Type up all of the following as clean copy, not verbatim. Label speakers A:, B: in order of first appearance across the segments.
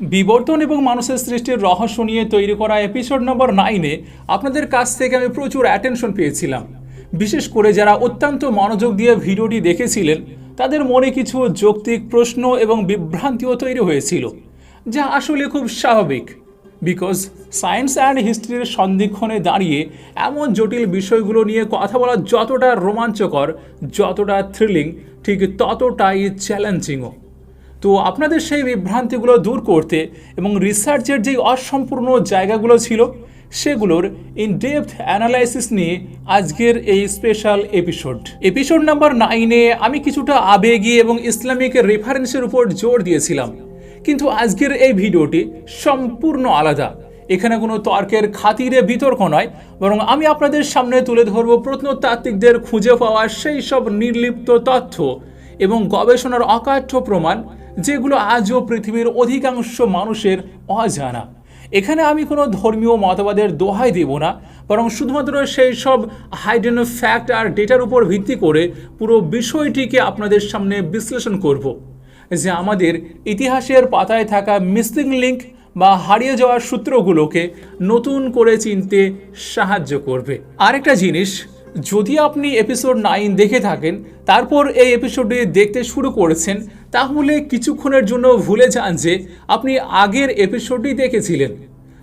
A: বিবর্তন এবং মানুষের সৃষ্টির রহস্য নিয়ে তৈরি করা এপিসোড নম্বর 9-এ আপনাদের কাছ থেকে আমি প্রচুর অ্যাটেনশন পেয়েছিলাম। বিশেষ করে যারা অত্যন্ত মনোযোগ দিয়ে ভিডিওটি দেখেছিলেন তাদের মনে কিছু যৌক্তিক প্রশ্ন এবং বিভ্রান্তিও তৈরি হয়েছিল, যা আসলে খুব স্বাভাবিক। বিকজ সায়েন্স অ্যান্ড হিস্ট্রির সন্ধিক্ষণে দাঁড়িয়ে এমন জটিল বিষয়গুলো নিয়ে কথা বলা যতটা রোমাঞ্চকর, যতটা থ্রিলিং, ঠিক ততটাই চ্যালেঞ্জিংও। তো আপনাদের সেই বিভ্রান্তিগুলো দূর করতে এবং রিসার্চের যেই অসম্পূর্ণ জায়গাগুলো ছিল সেগুলোর ইন ডেপথ অ্যানালাইসিস নিয়ে আজকের এই স্পেশাল এপিসোড নাম্বার 9-এ আমি কিছুটা আবেগী এবং ইসলামিক রেফারেন্সের উপর জোর দিয়েছিলাম, কিন্তু আজকের এই ভিডিওটি সম্পূর্ণ আলাদা। এখানে কোনো তর্কের খাতিরে বিতর্ক নয়, বরং আমি আপনাদের সামনে তুলে ধরব প্রত্নতাত্ত্বিকদের খুঁজে পাওয়া সেই সব নির্লিপ্ত তথ্য এবং গবেষণার অকাঠ্য প্রমাণ যেগুলো আজও পৃথিবীর অধিকাংশ মানুষের অজানা। এখানে আমি কোনো ধর্মীয় মতবাদের দোহাই দেব না, বরং শুধুমাত্র সেই সব হাইডেন ফ্যাক্ট আর ডেটার উপর ভিত্তি করে পুরো বিষয়টিকে আপনাদের সামনে বিশ্লেষণ করব, যে আমাদের ইতিহাসের পাতায় থাকা মিসিং লিঙ্ক বা হারিয়ে যাওয়ার সূত্রগুলোকে নতুন করে চিনতে সাহায্য করবে। আরেকটা জিনিস, যদি আপনি এপিসোড 9 দেখে থাকেন তারপর এই এপিসোডে দেখতে শুরু করেছেন, তাহলে কিছুক্ষণের জন্য ভুলে যান যে আপনি আগের এপিসোডটি দেখেছিলেন।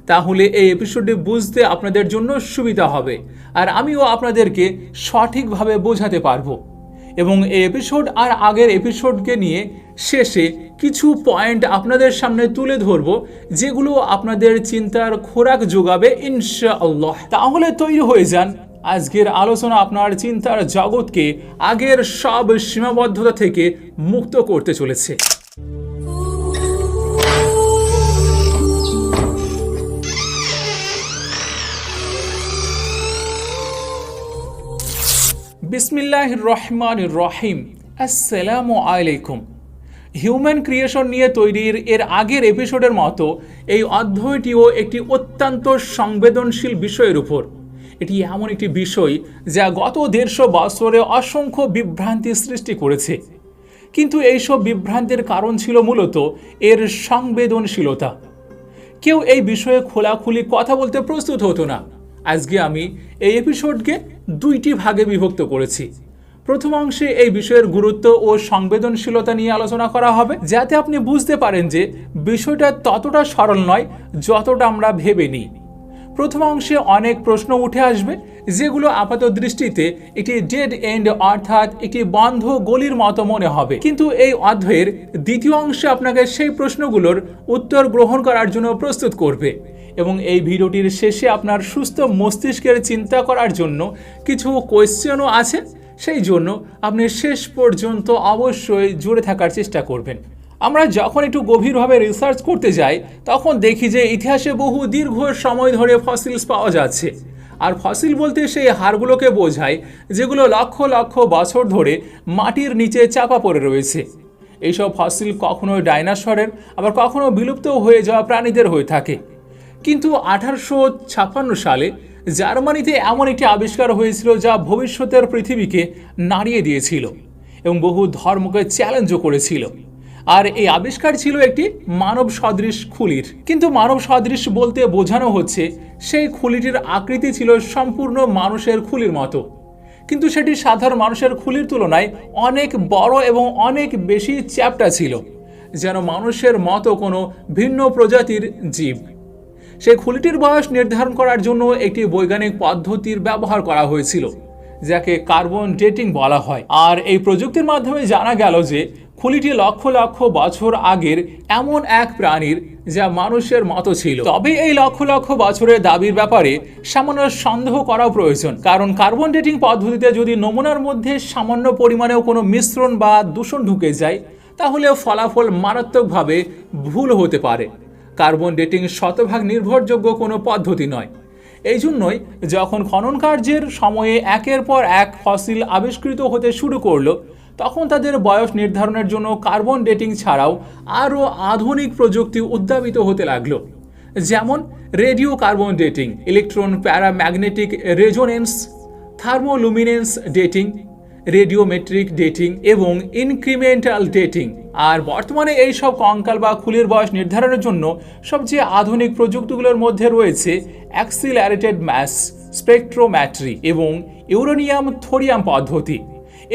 A: তাহলে এই এপিসোডটি বুঝতে আপনাদের জন্য সুবিধা হবে, আর আমিও আপনাদেরকে সঠিকভাবে বোঝাতে পারবো। এবং এই এপিসোড আর আগের এপিসোডকে নিয়ে শেষে কিছু পয়েন্ট আপনাদের সামনে তুলে ধরবো, যেগুলো আপনাদের চিন্তার খোরাক যোগাবে ইনশাআল্লাহ। তাহলে তৈরি হয়ে যান, আজকের আলোচনা আপনার চিন্তার জগৎকে আগের সব সীমাবদ্ধতা থেকে মুক্ত করতে চলেছে। বিসমিল্লাহির রহমানির রহিম। আসসালামু আলাইকুম। হিউম্যান ক্রিয়েশন নিয়ে তৈরির এর আগের এপিসোডের মতো এই অধ্যায়টিও একটি অত্যন্ত সংবেদনশীল বিষয়ের উপর। এটি এমন একটি বিষয় যা গত 150 বছরে অসংখ্য বিভ্রান্তি সৃষ্টি করেছে, কিন্তু এইসব বিভ্রান্তির কারণ ছিল মূলত এর সংবেদনশীলতা। কেউ এই বিষয়ে খোলাখুলি কথা বলতে প্রস্তুত হতো না। আজকে আমি এই এপিসোডকে 2টি ভাগে বিভক্ত করেছি। প্রথম অংশে এই বিষয়ের গুরুত্ব ও সংবেদনশীলতা নিয়ে আলোচনা করা হবে, যাতে আপনি বুঝতে পারেন যে বিষয়টা ততটা সরল নয় যতটা আমরা ভেবে নিই। প্রথম অংশে অনেক প্রশ্ন উঠে আসবে, যেগুলো আপাত দৃষ্টিতে একটি ডেড এন্ড অর্থাৎ একটি বন্ধ গলির মতো মনে হবে, কিন্তু এই অধ্যায়ের দ্বিতীয় অংশে আপনাকে সেই প্রশ্নগুলোর উত্তর গ্রহণ করার জন্য প্রস্তুত করবে এবং এই ভিডিওটির শেষে আপনার সুস্থ মস্তিষ্কের চিন্তা করার জন্য কিছু কোয়েশ্চেনও আছে। সেই জন্য আপনি শেষ পর্যন্ত অবশ্যই জুড়ে থাকার চেষ্টা করবেন। আমরা যখন একটু গভীরভাবে রিসার্চ করতে যাই তখন দেখি যে ইতিহাসে বহু দীর্ঘ সময় ধরে ফসিলস পাওয়া যাচ্ছে। আর ফসিল বলতে সেই হাড়গুলোকে বোঝায় যেগুলো লক্ষ লক্ষ বছর ধরে মাটির নিচে চাপা পড়ে রয়েছে। এইসব ফসিল কখনো ডাইনোসরের, আবার কখনো বিলুপ্ত হয়ে যাওয়া প্রাণীদের হয়ে থাকে। কিন্তু 1856 সালে জার্মানিতে এমন একটি আবিষ্কার হয়েছিল যা ভবিষ্যতের পৃথিবীকে নাড়িয়ে দিয়েছিল এবং বহু ধর্মকে চ্যালেঞ্জও করেছিল। আর এই আবিষ্কার ছিল একটি মানব সদৃশ খুলির। কিন্তু মানব সদৃশ বলতে বোঝানো হচ্ছে সেই খুলিটির আকৃতি ছিল সম্পূর্ণ মানুষের খুলির মতো, কিন্তু সেটি সাধারণ মানুষের খুলির তুলনায় অনেক বড় এবং অনেক বেশি চ্যাপ্টা ছিল, যেন মানুষের মতো কোনো ভিন্ন প্রজাতির জীব। সেই খুলিটির বয়স নির্ধারণ করার জন্য একটি বৈজ্ঞানিক পদ্ধতির ব্যবহার করা হয়েছিল, যাকে কার্বন ডেটিং বলা হয়। আর এই প্রযুক্তির মাধ্যমে জানা গেল যে খুলিটি লক্ষ লক্ষ বছর আগের এমন এক প্রাণীর যা মানুষের মতো ছিল। তবে এই লক্ষ লক্ষ বছরের দাবির ব্যাপারে সামান্য সন্দেহ করাও প্রয়োজন, কারণ কার্বন ডেটিং পদ্ধতিতে যদি নমুনার মধ্যে সামান্য পরিমাণেও কোনো মিশ্রণ বা দূষণ ঢুকে যায় তাহলে ফলাফল মারাত্মকভাবে ভুল হতে পারে। কার্বন ডেটিং শতভাগ নির্ভরযোগ্য কোনো পদ্ধতি নয়। এই জন্যই যখন খনন কার্যের সময়ে একের পর এক ফসিল আবিষ্কৃত হতে শুরু করলো, তখন তাদের বয়স নির্ধারণের জন্য কার্বন ডেটিং ছাড়াও আরও আধুনিক প্রযুক্তি উদ্ভাবিত হতে লাগলো, যেমন radio carbon dating, electron paramagnetic resonance, thermoluminescence dating, radiometric dating এবং ইনক্রিমেন্টাল ডেটিং। আর বর্তমানে এই সব কঙ্কাল বা খুলির বয়স নির্ধারণের জন্য সবচেয়ে আধুনিক প্রযুক্তিগুলোর মধ্যে রয়েছে অ্যাক্সিলারেটেড ম্যাস স্পেকট্রোমেট্রি এবং ইউরেনিয়াম থোরিয়াম পদ্ধতি।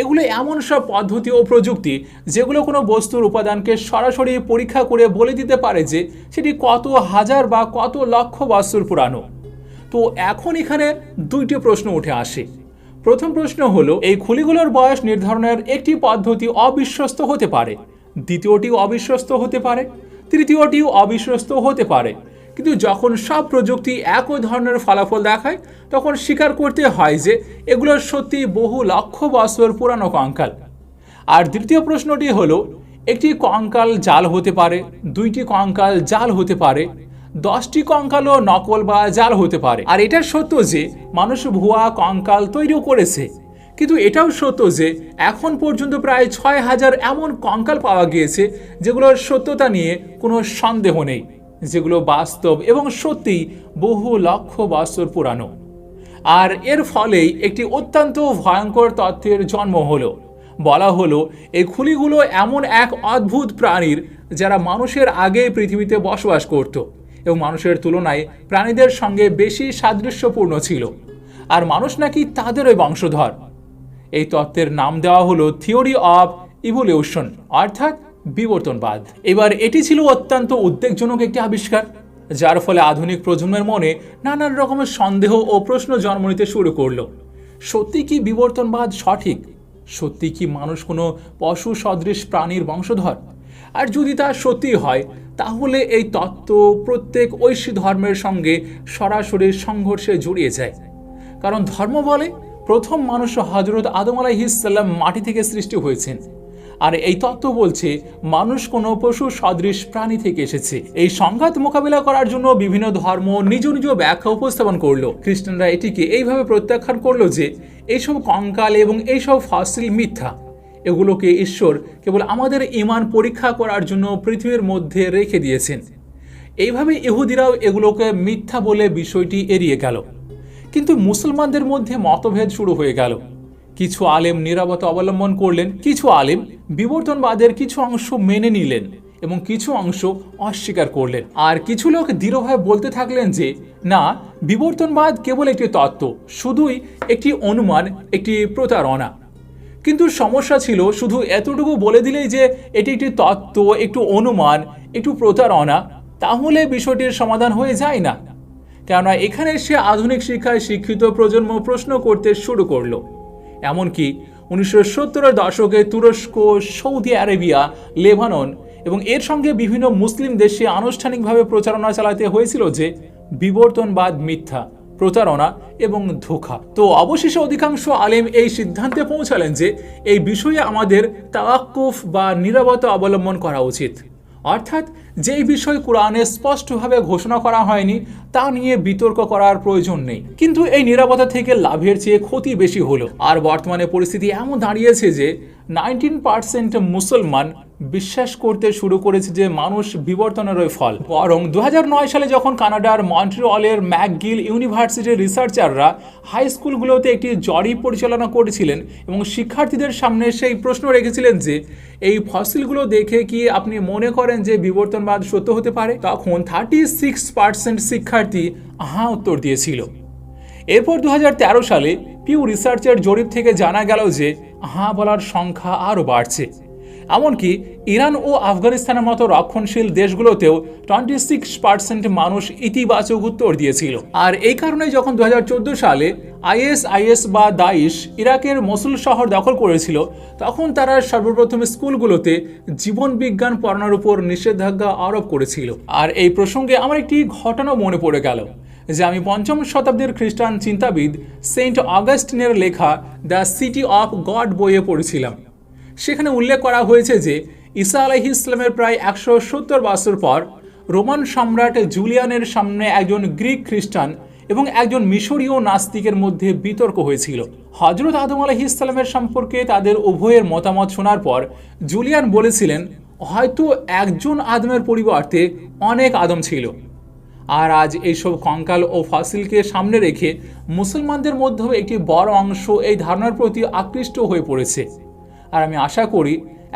A: এগুলো এমন সব পদ্ধতি ও প্রযুক্তি যেগুলো কোনো বস্তুর উপাদানকে সরাসরি পরীক্ষা করে বলে দিতে পারে যে সেটি কত হাজার বা কত লক্ষ বছর পুরানো। তো এখন এখানে দুইটি প্রশ্ন উঠে আসে। প্রথম প্রশ্ন হলো, এই খুলিগুলোর বয়স নির্ধারণের একটি পদ্ধতি অবিশ্বস্ত হতে পারে, দ্বিতীয়টিও অবিশ্বস্ত হতে পারে, তৃতীয়টিও অবিশ্বস্ত হতে পারে, কিন্তু যখন সব প্রযুক্তি একই ধরনের ফলাফল দেখায় তখন স্বীকার করতে হয় যে এগুলো সত্যি বহু লক্ষ বছর পুরানো কঙ্কাল। আর দ্বিতীয় প্রশ্নটি হলো, একটি কঙ্কাল জাল হতে পারে, দুইটি কঙ্কাল জাল হতে পারে, 10টি কঙ্কালও নকল বা জাল হতে পারে। আর এটা সত্য যে মানুষ ভুয়া কঙ্কাল তৈরিও করেছে, কিন্তু এটাও সত্য যে এখন পর্যন্ত প্রায় 6000 এমন কঙ্কাল পাওয়া গিয়েছে যেগুলোর সত্যতা নিয়ে কোনো সন্দেহ নেই, যেগুলো বাস্তব এবং সত্যিই বহু লক্ষ বছর পুরানো। আর এর ফলেই একটি অত্যন্ত ভয়ঙ্কর তথ্যের জন্ম হলো। বলা হলো এই খুলিগুলো এমন এক অদ্ভুত প্রাণীর যারা মানুষের আগে পৃথিবীতে বসবাস করত এবং মানুষের তুলনায় প্রাণীদের সঙ্গে বেশি সাদৃশ্যপূর্ণ ছিল, আর মানুষ নাকি তাদেরই বংশধর। এই তত্ত্বের নাম দেওয়া হলো থিওরি অফ ইভলিউশন, অর্থাৎ বিবর্তনবাদ। এবার এটি ছিল অত্যন্ত উদ্বেগজনক একটি আবিষ্কার, যার ফলে আধুনিক প্রজন্মের মনে নানান রকমের সন্দেহ ও প্রশ্ন জন্ম নিতে শুরু করলো। সত্যি কি বিবর্তনবাদ সঠিক? সত্যি কি মানুষ কোনো পশু সদৃশ প্রাণীর বংশধর? আর যদি তা সত্যি হয় তাহলে এই তত্ত্ব প্রত্যেক ঐশী ধর্মের সঙ্গে সরাসরি সংঘর্ষে জড়িয়ে যায়। কারণ ধর্ম বলে প্রথম মানুষ হযরত আদম আলাইহিস সালাম মাটি থেকে সৃষ্টি হয়েছেন, আর এই তত্ত্ব বলছে মানুষ কোনো পশু সদৃশ প্রাণী থেকে এসেছে। এই সংঘাত মোকাবিলা করার জন্য বিভিন্ন ধর্ম নিজ নিজ ব্যাখ্যা উপস্থাপন করলো। খ্রিস্টানরা এটিকে এইভাবে প্রত্যাখ্যান করলো যে এইসব কঙ্কাল এবং এইসব ফসিল মিথ্যা, এগুলোকে ঈশ্বর কেবল আমাদের ঈমান পরীক্ষা করার জন্য পৃথিবীর মধ্যে রেখে দিয়েছেন। এইভাবে ইহুদিরাও এগুলোকে মিথ্যা বলে বিষয়টি এড়িয়ে গেল। কিন্তু মুসলমানদের মধ্যে মতভেদ শুরু হয়ে গেল। কিছু আলেম নীরবতা অবলম্বন করলেন, কিছু আলেম বিবর্তনবাদের কিছু অংশ মেনে নিলেন এবং কিছু অংশ অস্বীকার করলেন, আর কিছু লোক দৃঢ়ভাবে বলতে থাকলেন যে না, বিবর্তনবাদ কেবল একটি তত্ত্ব, শুধুই একটি অনুমান, একটি প্রতারণা। কিন্তু সমস্যা ছিল শুধু এতটুকু বলে দিলেই যে এটি একটি তত্ত্ব, একটু অনুমান, একটু প্রতারণা, তাহলে বিষয়টির সমাধান হয়ে যায় না। কেননা এখানে সে আধুনিক শিক্ষায় শিক্ষিত প্রজন্ম প্রশ্ন করতে শুরু করলো। এমনকি 1970-এর দশকে তুরস্ক, সৌদি আরবিয়া, লেবানন এবং এর সঙ্গে বিভিন্ন মুসলিম দেশে আনুষ্ঠানিকভাবে প্রচারণা চালাতে হয়েছিল যে বিবর্তনবাদ মিথ্যা, প্রতারণা এবং ধোঁকা। তো অবশেষে অধিকাংশ আলেম এই সিদ্ধান্তে পৌঁছালেন যে এই বিষয়ে আমাদের তাওয়াক্কুফ বা নীরবতা অবলম্বন করা উচিত, অর্থাৎ যেই বিষয় কোরআনে স্পষ্টভাবে ঘোষণা করা হয়নি তা নিয়ে বিতর্ক করার প্রয়োজন নেই। কিন্তু এই নীরবতা থেকে লাভের চেয়ে ক্ষতি বেশি হলো। আর বর্তমানে পরিস্থিতি এমন দাঁড়িয়েছে যে 19% মুসলমান বিশ্বাস করতে শুরু করেছে যে মানুষ বিবর্তনেরই ফল। বরং 2009 সালে যখন কানাডার মন্ট্রিয়লের ম্যাকগিল ইউনিভার্সিটির রিসার্চাররা হাই স্কুলগুলোতে একটি জরিপ পরিচালনা করেছিলেন এবং শিক্ষার্থীদের সামনে সেই প্রশ্ন রেখেছিলেন যে এই ফসিলগুলো দেখে কি আপনি মনে করেন যে বিবর্তনবাদ সত্য হতে পারে, তখন 36% শিক্ষার্থী হ্যাঁ উত্তর দিয়েছিল। এরপর 2013 সালে পিউ রিসার্চের জরিপ থেকে জানা গেল যে হ্যাঁ বলার সংখ্যা আরও বাড়ছে। এমনকি ইরান ও আফগানিস্তানের মতো রক্ষণশীল দেশগুলোতেও 26% মানুষ ইতিবাচক উত্তর দিয়েছিল। আর এই কারণে যখন 2014 সালে আইএস বা দাইশ ইরাকের মসুল শহর দখল করেছিল, তখন তারা সর্বপ্রথম স্কুলগুলোতে জীবন বিজ্ঞান পড়ানোর উপর নিষেধাজ্ঞা আরোপ করেছিল। আর এই প্রসঙ্গে আমার একটি ঘটনা মনে পড়ে গেল যে আমি 5ম শতাব্দীর খ্রিস্টান চিন্তাবিদ সেন্ট অগাস্টিনের লেখা দ্য সিটি অফ গড বইয়ে পড়েছিলাম। সেখানে উল্লেখ করা হয়েছে যে ঈসা আলাইহিস সালামের প্রায় 170 বছর পর রোমান সম্রাট জুলিয়ানের সামনে একজন গ্রিক খ্রিস্টান এবং একজন মিশরীয় নাস্তিকের মধ্যে বিতর্ক হয়েছিল। হযরত আদম আলাইহিস সালামের সম্পর্কে তাদের উভয়ের মতামত শোনার পর জুলিয়ান বলেছিলেন হয়তো একজন আদমের পরিবর্তে অনেক আদম ছিল। আর আজ এইসব কঙ্কাল ও ফসিলকে সামনে রেখে মুসলমানদের মধ্যেও একটি বড় অংশ এই ধারণার প্রতি আকৃষ্ট হয়ে পড়েছে। আর আমি আশা করি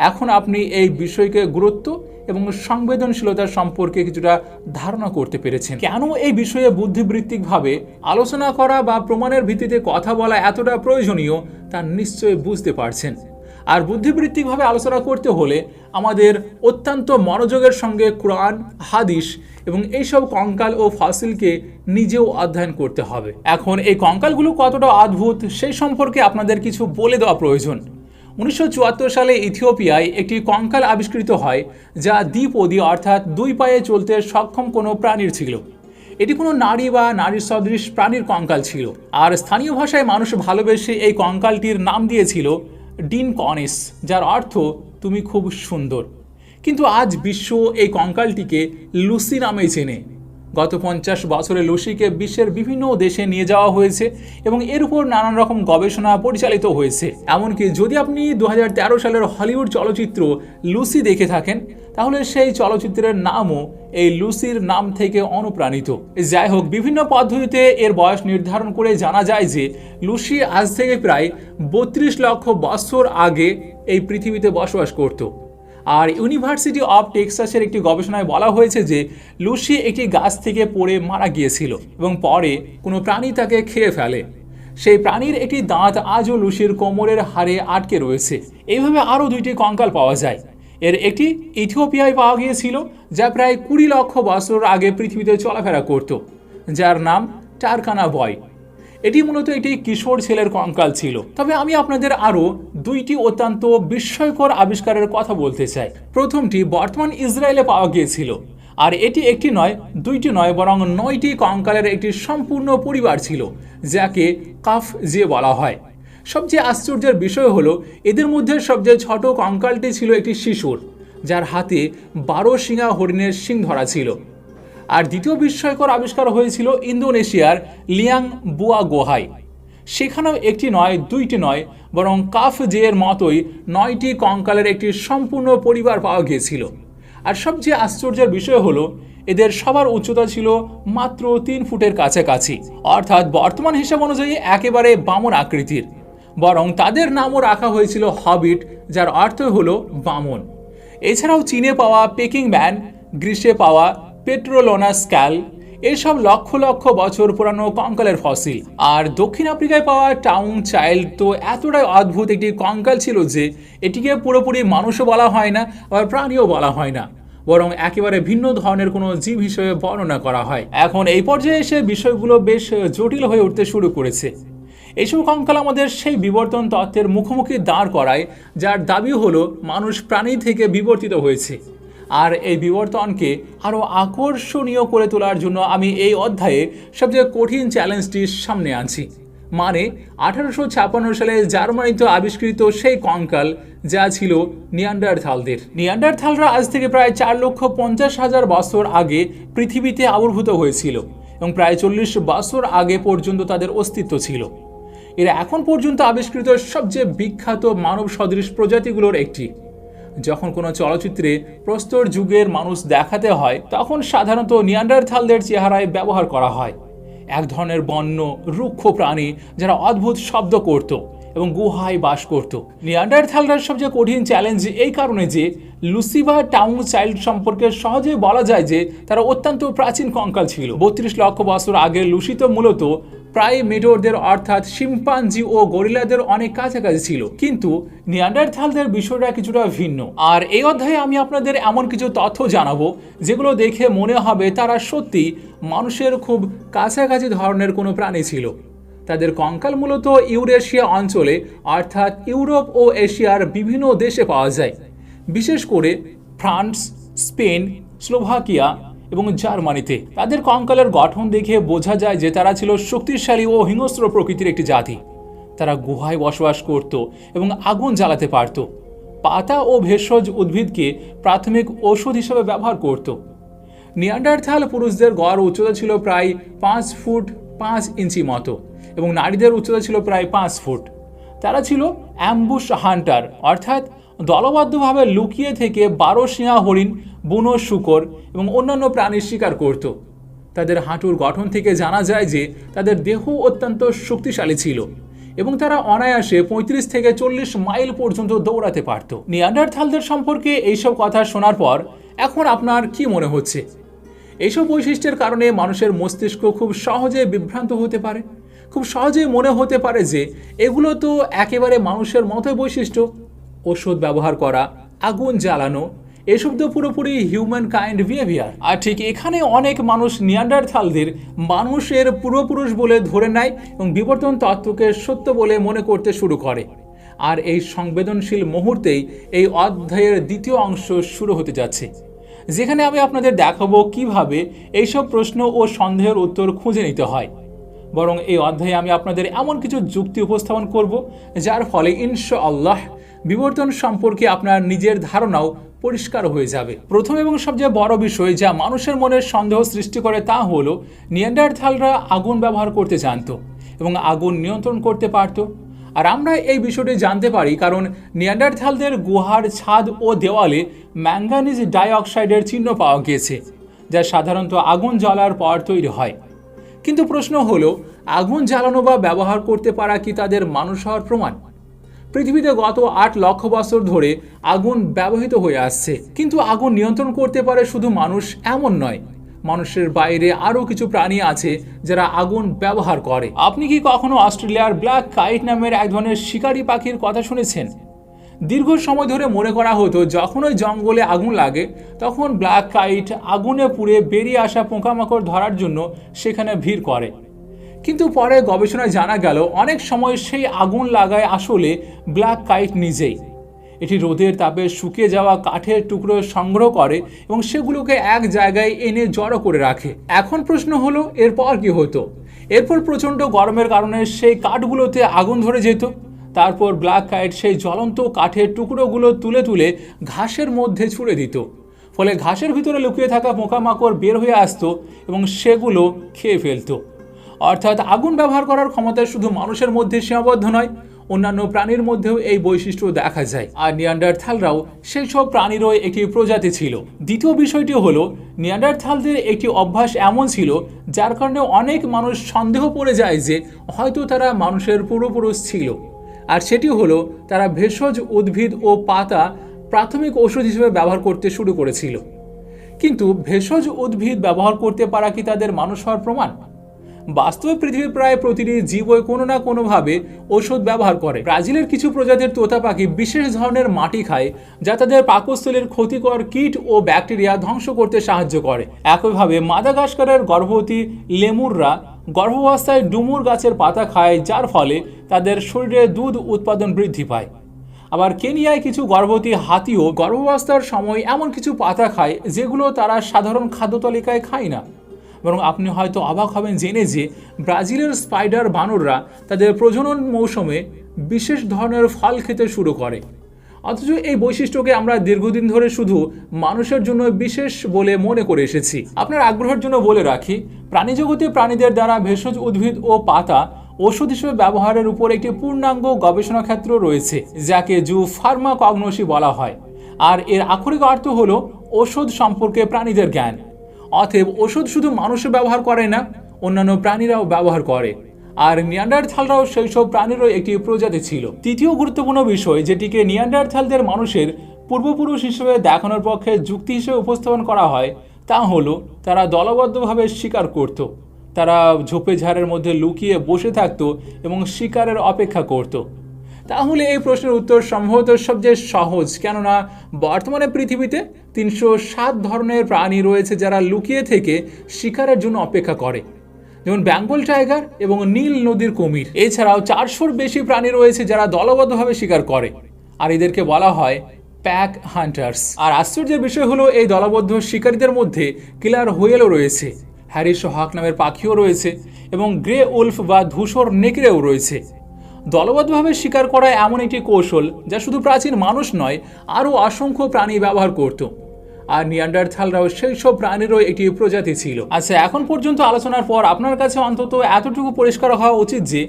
A: এখন আপনি এই বিষয়কে গুরুত্ব এবং সংবেদনশীলতা সম্পর্কে কিছুটা ধারণা করতে পেরেছেন। কেন এই বিষয়ে বুদ্ধিবৃত্তিকভাবে আলোচনা করা বা প্রমাণের ভিত্তিতে কথা বলা এতটা প্রয়োজনীয় তা নিশ্চয়ই বুঝতে পারছেন। আর বুদ্ধিবৃত্তিকভাবে আলোচনা করতে হলে আমাদের অত্যন্ত মনোযোগের সঙ্গে কোরআন, হাদিস এবং এইসব কঙ্কাল ও ফসিলকে নিজেও অধ্যয়ন করতে হবে। এখন এই কঙ্কালগুলো কতটা অদ্ভুত সেই সম্পর্কে আপনাদের কিছু বলে দেওয়া প্রয়োজন। 1974 সালে ইথিওপিয়ায় একটি কঙ্কাল আবিষ্কৃত হয় যা দ্বিপদী অর্থাৎ দুই পায়ে চলতে সক্ষম কোনো প্রাণীর ছিল। এটি কোনো নারী বা নারী সদৃশ প্রাণীর কঙ্কাল ছিল। আর স্থানীয় ভাষায় মানুষ ভালোবেসে এই কঙ্কালটির নাম দিয়েছিল ডিন কনিস, যার অর্থ তুমি খুব সুন্দর। কিন্তু আজ বিশ্ব এই কঙ্কালটিকে লুসি নামেই চেনে। গত 50 বছরে লুসিকে বিশ্বের বিভিন্ন দেশে নিয়ে যাওয়া হয়েছে এবং এর উপর নানান রকম গবেষণা পরিচালিত হয়েছে। এমনকি যদি আপনি 2013 সালের হলিউড চলচ্চিত্র লুসি দেখে থাকেন তাহলে সেই চলচ্চিত্রের নামও এই লুসির নাম থেকে অনুপ্রাণিত। যাই হোক, বিভিন্ন পদ্ধতিতে এর বয়স নির্ধারণ করে জানা যায় যে লুসি আজ থেকে প্রায় 32 লক্ষ বছর আগে এই পৃথিবীতে বসবাস করত। আর ইউনিভার্সিটি অফ টেক্সাসের একটি গবেষণায় বলা হয়েছে যে লুসি একটি গাছ থেকে পড়ে মারা গিয়েছিল এবং পরে কোনো প্রাণী তাকে খেয়ে ফেলে। সেই প্রাণীর একটি দাঁত আজও লুসির কোমরের হাড়ে আটকে রয়েছে। এইভাবে আরও 2টি কঙ্কাল পাওয়া যায়। এর একটি ইথিওপিয়ায় পাওয়া গিয়েছিল যা প্রায় 20 লক্ষ বছর আগে পৃথিবীতে চলাফেরা করত, যার নাম টারকানা বয়। এটি মূলত একটি কিশোর ছেলের কঙ্কাল ছিল। তবে আমি আপনাদের আরও 2টি অত্যন্ত বিস্ময়কর আবিষ্কারের কথা বলতে চাই। প্রথমটি বর্তমান ইসরায়েলে পাওয়া গিয়েছিল। আর এটি একটি নয়, 2টি নয়, বরং 9টি কঙ্কালের একটি সম্পূর্ণ পরিবার ছিল যাকে কাফ জে বলা হয়। সবচেয়ে আশ্চর্যের বিষয় হলো এদের মধ্যে সবচেয়ে ছোট কঙ্কালটি ছিল একটি শিশুর, যার হাতে 12 শিঙা হরিণের শিং ধরা ছিল। আর দ্বিতীয় বিস্ময়কর আবিষ্কার হয়েছিল ইন্দোনেশিয়ার লিয়াং বুয়া গুহায়। সেখানেও একটি নয়, 2টি নয়, বরং কাফ জে এর মতোই 9টি কঙ্কালের একটি সম্পূর্ণ পরিবার পাওয়া গিয়েছিল। আর সবচেয়ে আশ্চর্যের বিষয় হলো এদের সবার উচ্চতা ছিল মাত্র 3 ফুটের কাছাকাছি, অর্থাৎ বর্তমান হিসাব অনুযায়ী একেবারে বামন আকৃতির। বরং তাদের নামও রাখা হয়েছিল হবিট, যার অর্থ হলো বামন। এছাড়াও চীনে পাওয়া পেকিং ম্যান, গ্রীসে পাওয়া পেট্রোলোনাস ক্যাল এসব লক্ষ লক্ষ বছর পুরানো কঙ্কালের ফসিল। আর দক্ষিণ আফ্রিকায় পাওয়া টাউন চাইল্ড তো এতটাই অদ্ভুত একটি কঙ্কাল ছিল যে এটিকে পুরোপুরি মানুষও বলা হয় না, আবার প্রাণীও বলা হয় না, বরং একেবারে ভিন্ন ধরনের কোনো জীব হিসেবে বর্ণনা করা হয়। এখন এই পর্যায়ে এসে বিষয়গুলো বেশ জটিল হয়ে উঠতে শুরু করেছে। এইসব কঙ্কাল আমাদের সেই বিবর্তন তত্ত্বের মুখোমুখি দাঁড় করায়, যার দাবি হলো মানুষ প্রাণী থেকে বিবর্তিত হয়েছে। আর এই বিবর্তনকে আরও আকর্ষণীয় করে তোলার জন্য আমি এই অধ্যায়ে সবচেয়ে কঠিন চ্যালেঞ্জটির সামনে আনছি, মানে 1856 সালে জার্মানিতে আবিষ্কৃত সেই কঙ্কাল যা ছিল নিয়ান্ডারথালদের। নিয়ান্ডারথালরা আজ থেকে প্রায় 4,50,000 বছর আগে পৃথিবীতে আবির্ভূত হয়েছিল এবং প্রায় 40 বছর আগে পর্যন্ত তাদের অস্তিত্ব ছিল। এরা এখন পর্যন্ত আবিষ্কৃত সবচেয়ে বিখ্যাত মানব সদৃশ প্রজাতিগুলোর একটি। যখন কোনো চলচ্চিত্রে প্রস্তর যুগের মানুষ দেখাতে হয় তখন সাধারণত নিয়ান্ডারথালদের চেহারায় ব্যবহার করা হয় এক ধরনের বন্য রুক্ষ প্রাণী যারা অদ্ভুত শব্দ করত এবং গুহায় বাস করত। নিয়ান্ডারথালরা সবচেয়ে কঠিন চ্যালেঞ্জ এই কারণে যে লুসি বা টাউন চাইল্ড সম্পর্কে সহজেই বলা যায় যে তারা অত্যন্ত প্রাচীন কঙ্কাল ছিল। 32 লক্ষ বছর আগে লুসি তো মূলত প্রায় মেডোরদের অর্থাৎ শিম্পাঞ্জি ও গরিলাদের অনেক কাছাকাছি ছিল, কিন্তু নিয়ান্ডারথালদের বিষয়টা কিছুটা ভিন্ন। আর এই অধ্যায়ে আমি আপনাদের এমন কিছু তথ্য জানাবো যেগুলো দেখে মনে হবে তারা সত্যি মানুষের খুব কাছাকাছি ধরনের কোনো প্রাণী ছিল। তাদের কঙ্কাল মূলত ইউরেশিয়া অঞ্চলে অর্থাৎ ইউরোপ ও এশিয়ার বিভিন্ন দেশে পাওয়া যায়, বিশেষ করে ফ্রান্স, স্পেন, স্লোভাকিয়া এবং জার্মানিতে। তাদের কঙ্কালের গঠন দেখে বোঝা যায় যে তারা ছিল শক্তিশালী ও হিংস্র প্রকৃতির একটি জাতি। তারা গুহায় বসবাস করত এবং আগুন জ্বালাতে পারত। পাতা ও ভেষজ উদ্ভিদকে প্রাথমিক ঔষধ হিসেবে ব্যবহার করত। নিয়ান্ডারথাল পুরুষদের গড় উচ্চতা ছিল প্রায় 5 ফুট 5 ইঞ্চি মতো এবং নারীদের উচ্চতা ছিল প্রায় 5 ফুট। তারা ছিল অ্যাম্বুশ হান্টার, অর্থাৎ দলবদ্ধভাবে লুকিয়ে থেকে 12 শিঙা হরিণ, বুনো শূকর এবং অন্যান্য প্রাণীর শিকার করত। তাদের হাঁটুর গঠন থেকে জানা যায় যে তাদের দেহ অত্যন্ত শক্তিশালী ছিল এবং তারা অনায়াসে 35 থেকে 40 মাইল পর্যন্ত দৌড়াতে পারত। নিয়ান্ডারথালদের সম্পর্কে এইসব কথা শোনার পর এখন আপনার কি মনে হচ্ছে? এইসব বৈশিষ্ট্যের কারণে মানুষের মস্তিষ্ক খুব সহজে বিভ্রান্ত হতে পারে, খুব সহজে মনে হতে পারে যে এগুলো তো একেবারে মানুষের মতোই বৈশিষ্ট্য। ওষুধ ব্যবহার করা, আগুন জ্বালানো, এসব তো পুরোপুরি হিউম্যান কাইন্ড বিহেভিয়ার। আর ঠিক এখানে অনেক মানুষ নিয়ান্ডারথালদের মানুষের পূর্বপুরুষ বলে ধরে নেয় এবং বিবর্তন তত্ত্বকে সত্য বলে মনে করতে শুরু করে। আর এই সংবেদনশীল মুহূর্তেই এই অধ্যায়ের দ্বিতীয় অংশ শুরু হতে যাচ্ছে, যেখানে আমি আপনাদের দেখাবো কিভাবে এইসব প্রশ্ন ও সন্দেহের উত্তর খুঁজে নিতে হয়। বরং এই অধ্যায়ে আমি আপনাদের এমন কিছু যুক্তি উপস্থাপন করব যার ফলে ইনশাআল্লাহ বিবর্তন সম্পর্কে আপনার নিজের ধারণাও পরিষ্কার হয়ে যাবে। প্রথম এবং সবচেয়ে বড় বিষয় যা মানুষের মনে সন্দেহ সৃষ্টি করে তা হলো নিয়ান্ডারথালরা আগুন ব্যবহার করতে জানত এবং আগুন নিয়ন্ত্রণ করতে পারত। আর আমরা এই বিষয়টি জানতে পারি কারণ নিয়ান্ডারথালদের গুহার ছাদ ও দেওয়ালে ম্যাঙ্গানিজ ডাইঅক্সাইডের চিহ্ন পাওয়া গিয়েছে, যা সাধারণত আগুন জ্বালার পর তৈরি হয়। কিন্তু প্রশ্ন হলো, আগুন জ্বালানো বা ব্যবহার করতে পারা কি তাদের মানুষ হওয়ার প্রমাণ? পৃথিবীতে গত 8 লক্ষ বছর ধরে আগুন ব্যবহৃত হয়ে আসছে, কিন্তু আগুন নিয়ন্ত্রণ করতে পারে শুধু মানুষ এমন নয়। মানুষের বাইরে আরও কিছু প্রাণী আছে যারা আগুন ব্যবহার করে। আপনি কি কখনো অস্ট্রেলিয়ার ব্ল্যাক কাইট নামের এক ধরনের শিকারী পাখির কথা শুনেছেন? দীর্ঘ সময় ধরে মনে করা হতো যখন ওই জঙ্গলে আগুন লাগে তখন ব্ল্যাক কাইট আগুনে পুড়ে বেরিয়ে আসা পোকামাকড় ধরার জন্য সেখানে ভিড় করে। কিন্তু পরে গবেষণায় জানা গেল অনেক সময় সেই আগুন লাগায় আসলে ব্ল্যাক কাইট নিজেই। এটি রোদের তাপে শুকিয়ে যাওয়া কাঠের টুকরো সংগ্রহ করে এবং সেগুলোকে এক জায়গায় এনে জড়ো করে রাখে। এখন প্রশ্ন হলো, এরপর কি হতো? এরপর প্রচণ্ড গরমের কারণে সেই কাঠগুলোতে আগুন ধরে যেত। তারপর ব্ল্যাক কাইট সেই জ্বলন্ত কাঠের টুকরোগুলো তুলে তুলে ঘাসের মধ্যে ছুঁড়ে দিত। ফলে ঘাসের ভিতরে লুকিয়ে থাকা পোকামাকড় বের হয়ে আসতো এবং সেগুলো খেয়ে ফেলতো। অর্থাৎ আগুন ব্যবহার করার ক্ষমতা শুধু মানুষের মধ্যে সীমাবদ্ধ নয়, অন্যান্য প্রাণীর মধ্যেও এই বৈশিষ্ট্য দেখা যায়। আর নিয়ান্ডারথালরাও সেই সব প্রাণীরও একটি প্রজাতি ছিল। দ্বিতীয় বিষয়টি হলো, নিয়ান্ডারথালদের একটি অভ্যাস এমন ছিল যার কারণে অনেক মানুষ সন্দেহ পড়ে যায় যে হয়তো তারা মানুষের পূর্বপুরুষ ছিল। আর সেটি হলো, তারা ভেষজ উদ্ভিদ ও পাতা প্রাথমিক ওষুধ হিসেবে ব্যবহার করতে শুরু করেছিল। কিন্তু ভেষজ উদ্ভিদ ব্যবহার করতে পারা কি তাদের মানুষ হওয়ার প্রমাণ? বাস্তবে পৃথিবীর প্রায় প্রতিটি জীবই কোনো না কোনোভাবে ওষুধ ব্যবহার করে। ব্রাজিলের কিছু প্রজাতির তোতা পাখি বিশেষ ধরনের মাটি খায় যা তাদের পাকস্থলীর ক্ষতিকর কীট ও ব্যাকটেরিয়া ধ্বংস করতে সাহায্য করে। একইভাবে মাদাগাস্কারের গর্ভবতী লেমুররা গর্ভাবস্থায় ডুমুর গাছের পাতা খায়, যার ফলে তাদের শরীরে দুধ উৎপাদন বৃদ্ধি পায়। আবার কেনিয়ায় কিছু গর্ভবতী হাতিও গর্ভাবস্থার সময় এমন কিছু পাতা খায় যেগুলো তারা সাধারণ খাদ্য তালিকায় খায় না। বরং আপনি হয়তো অবাক হবেন জেনে যে ব্রাজিলের স্পাইডার বানররা তাদের প্রজনন মৌসুমে বিশেষ ধরনের ফল খেতে শুরু করে। অথচ এই বৈশিষ্ট্যকে আমরা দীর্ঘদিন ধরে শুধু মানুষের জন্য বিশেষ বলে মনে করে এসেছি। আপনার আগ্রহের জন্য বলে রাখি, প্রাণীজগতে প্রাণীদের দ্বারা ভেষজ উদ্ভিদ ও পাতা ওষুধ হিসেবে ব্যবহারের উপর একটি পূর্ণাঙ্গ গবেষণা ক্ষেত্র রয়েছে, যাকে জু ফার্মাকগনোসি বলা হয়। আর এর আক্ষরিক অর্থ হলো ওষুধ সম্পর্কে প্রাণীদের জ্ঞান। অতএব ওষুধ শুধু মানুষও ব্যবহার করে না, অন্যান্য প্রাণীরাও ব্যবহার করে। আর নিয়ান্ডারথালরাও সেই সব প্রাণীরও একটি প্রজাতি ছিল। তৃতীয় গুরুত্বপূর্ণ বিষয় যেটিকে নিয়ান্ডারথালদের মানুষের পূর্বপুরুষ হিসেবে দেখানোর পক্ষে যুক্তি হিসেবে উপস্থাপন করা হয় তা হলো, তারা দলবদ্ধভাবে শিকার করত। তারা ঝোপে ঝাড়ের মধ্যে লুকিয়ে বসে থাকত এবং শিকারের অপেক্ষা করত। তাহলে এই প্রশ্নের উত্তর সম্ভবত সবচেয়ে সহজ, কেননা বর্তমানে পৃথিবীতে 307 ধরনের প্রাণী রয়েছে যারা লুকিয়ে থেকে শিকারের জন্য অপেক্ষা করে, যেমন বেঙ্গল টাইগার এবং নীল নদীর কুমির। এছাড়াও 400-র বেশি প্রাণী রয়েছে যারা দলবদ্ধভাবে শিকার করে, আর এদেরকে বলা হয় প্যাক হান্টার্স। আর আশ্চর্যের বিষয় হলো, এই দলবদ্ধ শিকারীদের মধ্যে কিলার হুয়েলও রয়েছে, হ্যারিস হক নামের পাখিও রয়েছে এবং গ্রে উলফ বা ধূসর নেকড়েও রয়েছে। দলবদ্ধভাবে শিকার করা এমন একটি কৌশল যা শুধু প্রাচীন মানুষ নয়, আরও অসংখ্য প্রাণী ব্যবহার করত। আর নিয়ান্ডারথালরাও সেই সব প্রাণীরও একটি প্রজাতি ছিল। আচ্ছা, এখন পর্যন্ত আলোচনার পর আপনার কাছে অন্তত এতটুকু পরিষ্কার হওয়া উচিত যে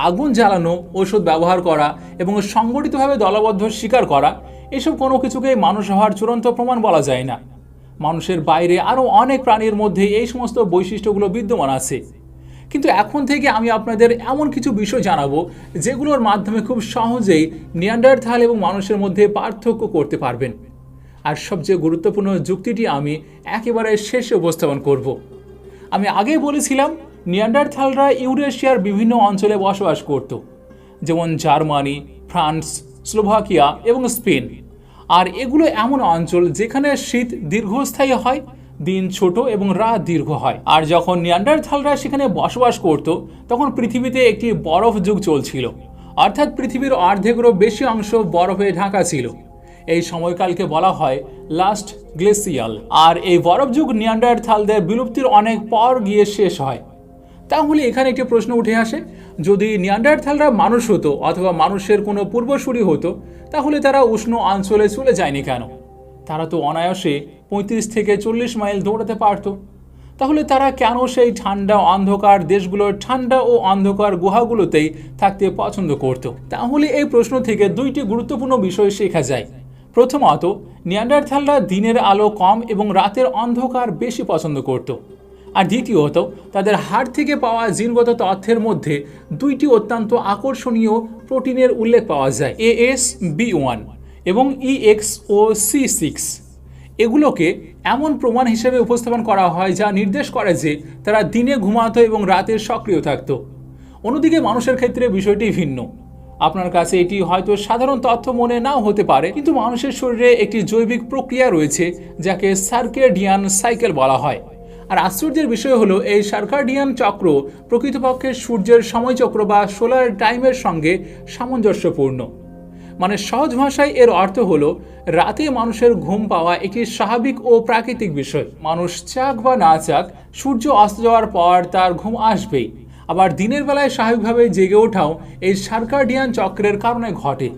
A: আগুন জ্বালানো, ওষুধ ব্যবহার করা এবং সংগঠিতভাবে দলবদ্ধ শিকার করা, এসব কোনো কিছুকেই মানুষ হওয়ার চূড়ান্ত প্রমাণ বলা যায় না। মানুষের বাইরে আরও অনেক প্রাণীর মধ্যে এই সমস্ত বৈশিষ্ট্যগুলো বিদ্যমান আছে। কিন্তু এখন থেকে আমি আপনাদের এমন কিছু বিষয় জানাবো যেগুলোর মাধ্যমে খুব সহজেই নিয়ান্ডারথাল এবং মানুষের মধ্যে পার্থক্য করতে পারবেন। আর সবচেয়ে গুরুত্বপূর্ণ যুক্তিটি আমি একেবারে শেষে উপস্থাপন করব। আমি আগেই বলেছিলাম নিয়ান্ডারথালরা ইউরেশিয়ার বিভিন্ন অঞ্চলে বসবাস করত, যেমন জার্মানি, ফ্রান্স, স্লোভাকিয়া এবং স্পেন। আর এগুলো এমন অঞ্চল যেখানে শীত দীর্ঘস্থায়ী হয়, দিন ছোট এবং রাত দীর্ঘ হয়। আর যখন নিয়ান্ডারথালরা সেখানে বসবাস করত তখন পৃথিবীতে একটি বরফ যুগ চলছিল, অর্থাৎ পৃথিবীর অর্ধেকেরও বেশি অংশ বরফে ঢাকা ছিল। এই সময়কালকে বলা হয় লাস্ট গ্লেসিয়াল। আর এই বরফ যুগ নিয়ান্ডারথালদের বিলুপ্তির অনেক পর গিয়ে শেষ হয়। তাহলে এখানে একটি প্রশ্ন উঠে আসে, যদি নিয়ান্ডারথালরা মানুষ হতো অথবা মানুষের কোনো পূর্বসূরি হতো, তাহলে তারা উষ্ণ অঞ্চলে চলে যায়নি কেন? তারা তো অনায়াসে 35 থেকে 40 মাইল দৌড়াতে পারত। তাহলে তারা কেন সেই ঠান্ডা অন্ধকার দেশগুলোর ঠান্ডা ও অন্ধকার গুহাগুলোতেই থাকতে পছন্দ করত? তাহলে এই প্রশ্ন থেকে দুইটি গুরুত্বপূর্ণ বিষয় শেখা যায়। প্রথমত, নিয়ান্ডারথালরা দিনের আলো কম এবং রাতের অন্ধকার বেশি পছন্দ করত। আর দ্বিতীয়ত, তাদের হাড় থেকে পাওয়া জিনগত তথ্যের মধ্যে দুইটি অত্যন্ত আকর্ষণীয় প্রোটিনের উল্লেখ পাওয়া যায়, ASB1 এবং EXOC6। এগুলোকে এমন প্রমাণ হিসেবে উপস্থাপন করা হয় যা নির্দেশ করে যে তারা দিনে ঘুমাতো এবং রাতে সক্রিয় থাকত। অন্যদিকে মানুষের ক্ষেত্রে বিষয়টি ভিন্ন। আপনার কাছে এটি হয়তো সাধারণ তথ্য মনে নাও হতে পারে, কিন্তু মানুষের শরীরে একটি জৈবিক প্রক্রিয়া রয়েছে যাকে সার্কেডিয়ান সাইকেল বলা হয়। আর আশ্চর্যের বিষয় হলো, এই সার্কাডিয়ান চক্র প্রকৃতপক্ষে সূর্যের সময়চক্র বা সোলার টাইমের সঙ্গে সামঞ্জস্যপূর্ণ। মানে সহজ ভাষায় এর অর্থ হলো, রাতে মানুষের ঘুম পাওয়া একটি স্বাভাবিক ও প্রাকৃতিক বিষয়। মানুষ চাক বা না চাক, সূর্য অস্ত যাওয়ার পর তার ঘুম আসবেই। আবার দিনের বেলায় স্বাভাবিকভাবে জেগে ওঠাও এই সার্কাডিয়ান চক্রের কারণে ঘটে।